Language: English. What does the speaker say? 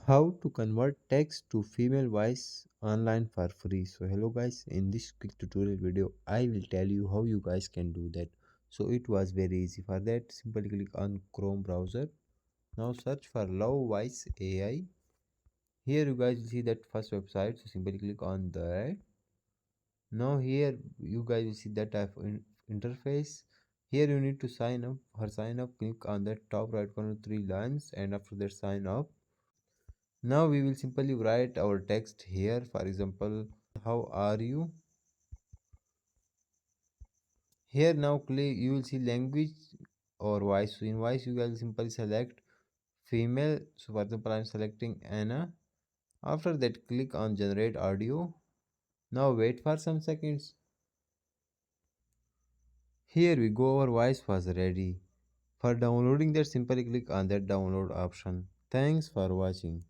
How to convert text to female voice online for free. So hello guys, in this quick tutorial video I will tell you how you guys can do that. So it was very easy. For that, simply click on Chrome browser. Now search for Love Voice AI. Here you guys will see that first website, so simply click on that. Now here you guys will see that type of interface. Here you need to sign up. For sign up, click on the top right corner three lines, and after that sign up. Now we will simply write our text here. For example, how are you? Here now click, you will see language or voice. So in voice you will simply select female. So for example, I am selecting Anna. After that, click on generate audio. Now wait for some seconds. Here we go, our voice was ready. For downloading that, simply click on that download option. Thanks for watching.